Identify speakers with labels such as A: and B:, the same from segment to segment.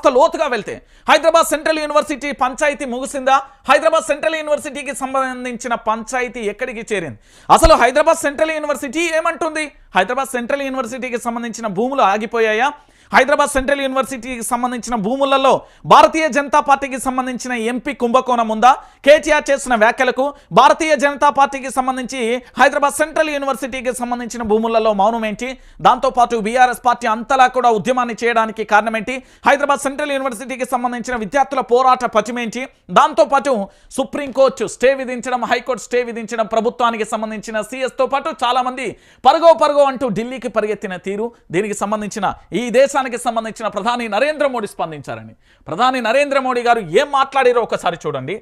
A: కాస్త లోతుగా వెళ్తే హైదరాబాద్ సెంట్రల్ యూనివర్సిటీ పంచాయతీ ముగిసిందా? హైదరాబాద్ సెంట్రల్ యూనివర్సిటీకి సంబంధించిన పంచాయతీ ఎక్కడికి చేరింది? అసలు హైదరాబాద్ సెంట్రల్ యూనివర్సిటీ ఏమంటుంది? హైదరాబాద్ సెంట్రల్ యూనివర్సిటీకి సంబంధించిన భూములు ఆగిపోయాయా? హైదరాబాద్ సెంట్రల్ యూనివర్సిటీకి సంబంధించిన భూములలో భారతీయ జనతా పార్టీకి సంబంధించిన ఎంపీ కుంభకోణం ఉందా? కేటీఆర్ చేసిన వ్యాఖ్యలకు భారతీయ జనతా పార్టీకి సంబంధించి హైదరాబాద్ సెంట్రల్ యూనివర్సిటీకి సంబంధించిన భూములలో మౌనం ఏంటి? దాంతోపాటు బీఆర్ఎస్ పార్టీ అంతలా కూడా ఉద్యమాన్ని చేయడానికి కారణం ఏంటి? హైదరాబాద్ సెంట్రల్ యూనివర్సిటీకి సంబంధించిన విద్యార్థుల పోరాట పచిమేంటి? దాంతోపాటు సుప్రీంకోర్టు స్టే విధించడం, హైకోర్టు స్టే విధించడం, ప్రభుత్వానికి సంబంధించిన సీఎస్తో పాటు చాలామంది పరుగో అంటూ ఢిల్లీకి పరిగెత్తిన తీరు, దీనికి సంబంధించిన ఈ దేశానికి సంబంధించిన ప్రధాని నరేంద్ర మోడీ స్పందించారని. ప్రధాని నరేంద్ర మోడీ గారు ఏం మాట్లాడారో ఒకసారి చూడండి.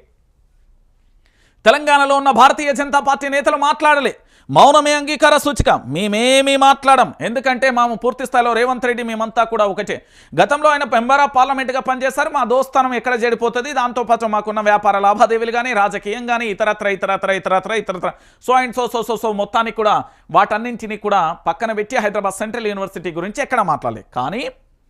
A: తెలంగాణలో ఉన్న భారతీయ జనతా పార్టీ నేతలు మాట్లాడలే, మౌనమే అంగీకార సూచిక, మేమేమీ మాట్లాడం, ఎందుకంటే మేము పూర్తి స్థాయిలో రేవంత్ రెడ్డి మేమంతా కూడా ఒకటే. గతంలో ఆయన మెంబర్ ఆఫ్ పార్లమెంట్గా పనిచేశారు, మా దోస్తానం ఎక్కడ చెడిపోతుంది, దాంతోపాటు మాకున్న వ్యాపార లావాదేవీలు కానీ రాజకీయం కానీ ఇతరత్ర సో మొత్తానికి కూడా వాటన్నింటినీ కూడా పక్కన పెట్టి హైదరాబాద్ సెంట్రల్ యూనివర్సిటీ గురించి ఎక్కడ మాట్లాడలేదు. కానీ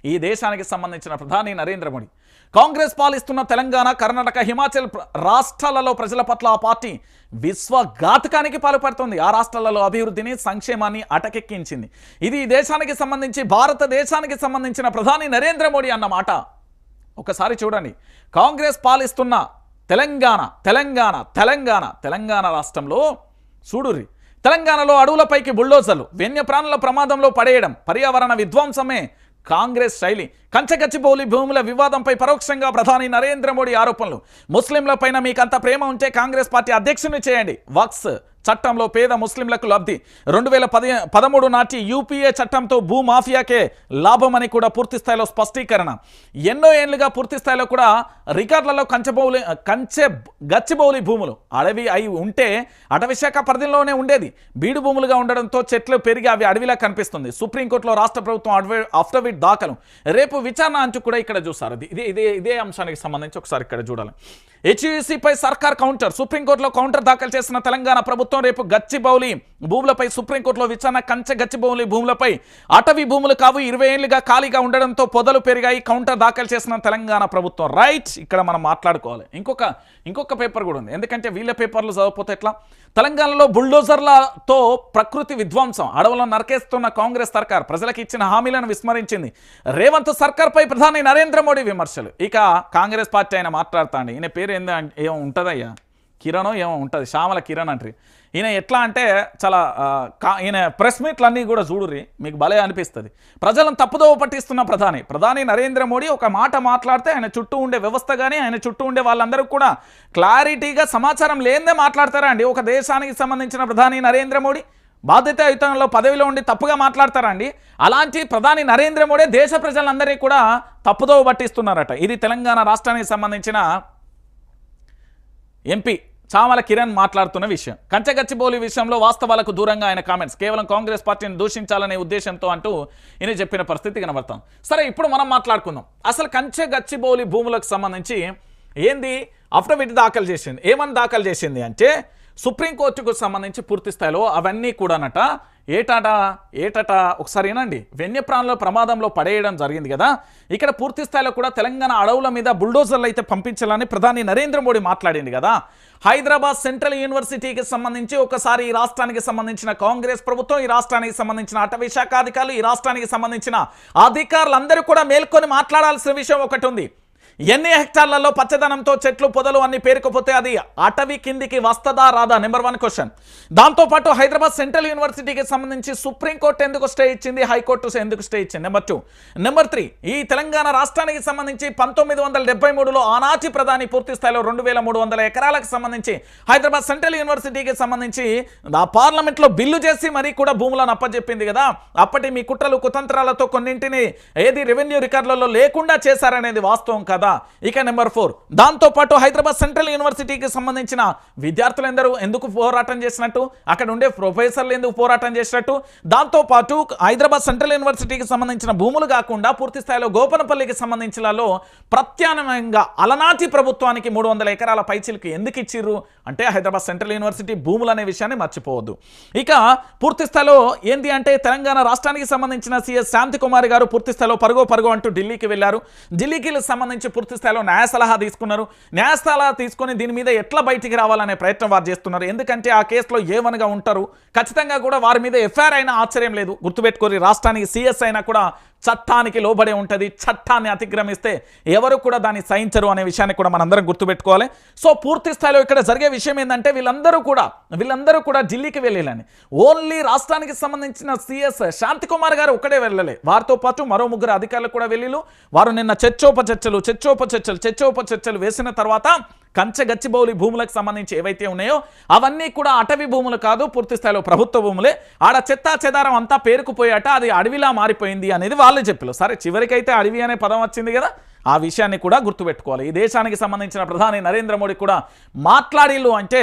A: ఈ దేశానికి సంబంధించిన ప్రధాని నరేంద్ర మోడీ కాంగ్రెస్ పాలిస్తున్న తెలంగాణ, కర్ణాటక, హిమాచల్ రాష్ట్రాలలో ప్రజల పట్ల ఆ పార్టీ విశ్వఘాతకానికి పాల్పడుతుంది. ఆ రాష్ట్రాలలో అభివృద్ధిని, సంక్షేమాన్ని అటకెక్కించింది. ఇది ఈ దేశానికి సంబంధించి, భారతదేశానికి సంబంధించిన ప్రధాని నరేంద్ర మోడీ అన్నమాట. ఒకసారి చూడండి, కాంగ్రెస్ పాలిస్తున్న తెలంగాణ రాష్ట్రంలో చూడుర్రి, తెలంగాణలో అడవులపైకి బుల్డోజర్లు, వన్యప్రాణుల ప్రమాదంలో పడేయడం, పర్యావరణ విధ్వంసమే కాంగ్రెస్ శైలి. కంచగచ్చిబౌలి భూముల వివాదంపై పరోక్షంగా ప్రధాని నరేంద్ర మోడీ ఆరోపణలు. ముస్లింలపైన మీకంత ప్రేమ ఉంటే కాంగ్రెస్ పార్టీ అధ్యక్షుని చేయండి. వక్స్ చట్టంలో పేద ముస్లింలకు లబ్ధి. 2013 నాటి యూపీఏ చట్టంతో భూమాఫియాకే లాభమని కూడా పూర్తి స్థాయిలో స్పష్టీకరణ. ఎన్నో ఏళ్లుగా పూర్తి స్థాయిలో కూడా రికార్డులలో గచ్చిబౌలి భూములు అడవి అయి ఉంటే అటవీ శాఖ పరిధిలోనే ఉండేది. బీడు భూములుగా ఉండడంతో చెట్లు పెరిగి అవి అడవిలా కనిపిస్తుంది. సుప్రీంకోర్టులో రాష్ట్ర ప్రభుత్వం అఫిడవిట్ దాఖలు, రేపు విచారణ అంటూ కూడా ఇక్కడ చూస్తారు. ఇదే అంశానికి సంబంధించి ఒకసారి ఇక్కడ చూడాలి. హెచ్ఈసీపై సర్కార్ కౌంటర్, సుప్రీంకోర్టులో కౌంటర్ దాఖలు చేసిన తెలంగాణ ప్రభుత్వం రేపు గచ్చిబౌలి భూములపై సుప్రీంకోర్టులో విచారణ. గచ్చిబౌలి భూములపై అటవీ భూములు కావు, 20 ఏళ్లుగా ఖాళీగా ఉండడంతో పొదలు పెరిగాయి. కౌంటర్ దాఖలు చేసిన తెలంగాణ ప్రభుత్వం. రైట్, ఇక్కడ మనం మాట్లాడుకోవాలి. ఇంకొక పేపర్ కూడా ఉంది, ఎందుకంటే వీళ్ళ పేపర్లు చదవకపోతే ఎట్లా. తెలంగాణలో బుల్డోజర్లతో ప్రకృతి విధ్వంసం, అడవులను నరకేస్తున్న కాంగ్రెస్ సర్కార్ ప్రజలకు ఇచ్చిన హామీలను విస్మరించింది. రేవంత్ సర్కార్పై ప్రధాని నరేంద్ర మోడీ విమర్శలు. ఇక కాంగ్రెస్ పార్టీ ఆయన మాట్లాడుతాండి, ఈయన పేరు ఏమో ఉంటుందయ్యా, కిరణో ఏమో ఉంటుంది, శ్యామల కిరణ్ అంటారు. ఈయన ఎట్లా అంటే చాలా ఈయన ప్రెస్ మీట్లు అన్నీ కూడా చూడుర్రి, మీకు భలే అనిపిస్తుంది. ప్రజలను తప్పుదోవ పట్టిస్తున్న ప్రధాని నరేంద్ర మోడీ ఒక మాట మాట్లాడితే ఆయన చుట్టూ ఉండే వ్యవస్థ కానీ ఆయన చుట్టూ ఉండే వాళ్ళందరూ కూడా క్లారిటీగా సమాచారం లేనిదే మాట్లాడతారా అండి? ఒక దేశానికి సంబంధించిన ప్రధాని నరేంద్ర మోడీ బాధ్యతాయుతంలో పదవిలో ఉండి తప్పుగా మాట్లాడతారా అండి? అలాంటి ప్రధాని నరేంద్ర మోడీ దేశ ప్రజలందరినీ కూడా తప్పుదోవ పట్టిస్తున్నారట. ఇది తెలంగాణ రాష్ట్రానికి సంబంధించిన ఎంపీ చామల కిరణ్ మాట్లాడుతున్న విషయం. కంచగచ్చిబౌలి విషయంలో వాస్తవాలకు దూరంగా ఆయన కామెంట్స్, కేవలం కాంగ్రెస్ పార్టీని దూషించాలనే ఉద్దేశంతో అంటూ ఈయన చెప్పిన పరిస్థితి కనబడతాం. సరే, ఇప్పుడు మనం మాట్లాడుకుందాం. అసలు కంచగచ్చిబౌలి భూములకు సంబంధించి ఏంది అఫిడవిట్ దాఖలు చేసింది. ఏమని దాఖలు చేసింది అంటే, సుప్రీంకోర్టుకు సంబంధించి పూర్తి స్థాయిలో అవన్నీ కూడానట ఏటట ఒకసారి ఏనండి, వన్యప్రాణుల ప్రమాదంలో పడేయడం జరిగింది కదా. ఇక్కడ పూర్తి స్థాయిలో కూడా తెలంగాణ అడవుల మీద బుల్డోజర్లు అయితే పంపించాలని ప్రధాని నరేంద్ర మోడీ మాట్లాడింది కదా. హైదరాబాద్ సెంట్రల్ యూనివర్సిటీకి సంబంధించి ఒకసారి ఈ రాష్ట్రానికి సంబంధించిన కాంగ్రెస్ ప్రభుత్వం, ఈ రాష్ట్రానికి సంబంధించిన అటవీ శాఖ అధికారులు, ఈ రాష్ట్రానికి సంబంధించిన అధికారులందరూ కూడా మేల్కొని మాట్లాడాల్సిన విషయం ఒకటి ఉంది. ఎన్ని హెక్టార్లలో పచ్చదనంతో చెట్లు పొదలు అన్ని పేరుకపోతే అది అటవీ కిందికి వస్తుందా రాదా? Number 1 question. దాంతోపాటు హైదరాబాద్ సెంట్రల్ యూనివర్సిటీకి సంబంధించి సుప్రీంకోర్టు ఎందుకు స్టే ఇచ్చింది, హైకోర్టు ఎందుకు స్టే ఇచ్చింది? నెంబర్ 2. నెంబర్ 3, ఈ తెలంగాణ రాష్ట్రానికి సంబంధించి 1973లో ఆనాటి ప్రధాని పూర్తి స్థాయిలో 2300 ఎకరాలకు సంబంధించి హైదరాబాద్ సెంట్రల్ యూనివర్సిటీకి సంబంధించి ఆ పార్లమెంట్లో బిల్లు చేసి మరీ కూడా భూములను అప్పచెప్పింది కదా. అప్పటి మీ కుట్రలు కుతంత్రాలతో కొన్నింటిని రెవెన్యూ రికార్డులలో లేకుండా చేశారనేది వాస్తవం కదా. కదా. ఇక నెంబర్ 4, దాంతోపాటు హైదరాబాద్ సెంట్రల్ యూనివర్సిటీకి సంబంధించిన విద్యార్థులు ఎందుకు పోరాటం చేసినట్టు, అక్కడ ఉండే ప్రొఫెసర్లు ఎందుకు పోరాటం చేసినట్టు, దాంతోపాటు హైదరాబాద్ సెంట్రల్ యూనివర్సిటీకి సంబంధించిన భూములు కాకుండా పూర్తి స్థాయిలో గోపనపల్లికి సంబంధించినలో ప్రత్యామ్నాయంగా అలనాటి ప్రభుత్వానికి 300 ఎకరాల పైచిలకు ఎందుకు ఇచ్చిర్రు అంటే హైదరాబాద్ సెంట్రల్ యూనివర్సిటీ భూములు అనే విషయాన్ని మర్చిపోవద్దు. ఇక పూర్తి స్థాయిలో ఏంటి అంటే తెలంగాణ రాష్ట్రానికి సంబంధించిన సిఎస్ శాంతికుమారి గారు పూర్తి స్థాయిలో పరుగో అంటూ ఢిల్లీకి వెళ్ళారు. ఢిల్లీకి సంబంధించి పూర్తి స్థాయిలో న్యాయ సలహా తీసుకున్నారు. న్యాయ సలహా తీసుకొని దీని మీద ఎట్లా బయటికి రావాలనే ప్రయత్నం వారు చేస్తున్నారు. ఎందుకంటే ఆ కేసులో ఏవన్గా ఉంటారు, ఖచ్చితంగా కూడా వారి మీద ఎఫ్ఐఆర్ అయినా ఆశ్చర్యం లేదు. గుర్తుపెట్టుకోరి, రాష్ట్రానికి సిఎస్ అయినా కూడా చట్టానికి లోబడే ఉంటుంది. చట్టాన్ని అతిక్రమిస్తే ఎవరు కూడా దాన్ని సహించరు అనే విషయాన్ని కూడా మనందరం గుర్తుపెట్టుకోవాలి. సో పూర్తి స్థాయిలో ఇక్కడ జరిగే విషయం ఏంటంటే వీళ్ళందరూ కూడా ఢిల్లీకి వెళ్ళాలని, ఓన్లీ రాష్ట్రానికి సంబంధించిన సిఎస్ శాంతికుమార్ గారు ఒక్కడే వెళ్ళలే, వారితో పాటు మరో 3 అధికారులు కూడా వెళ్ళిలు. వారు నిన్న చర్చోపచర్చలు వేసిన తర్వాత కంచగచ్చిబౌలి భూములకు సంబంధించి ఏవైతే ఉన్నాయో అవన్నీ కూడా అటవీ భూములు కాదు, పూర్తి స్థాయిలో ప్రభుత్వ భూములే. ఆడ చెత్తా చెదారం అంతా పేరుకుపోయాట, అది అడవిలా మారిపోయింది అనేది వాళ్ళే చెప్పారు. సరే, చివరికైతే అడవి అనే పదం వచ్చింది కదా, ఆ విషయాన్ని కూడా గుర్తుపెట్టుకోవాలి. ఈ దేశానికి సంబంధించిన ప్రధాని నరేంద్ర మోడీ కూడా మాట్లాడిల్లు అంటే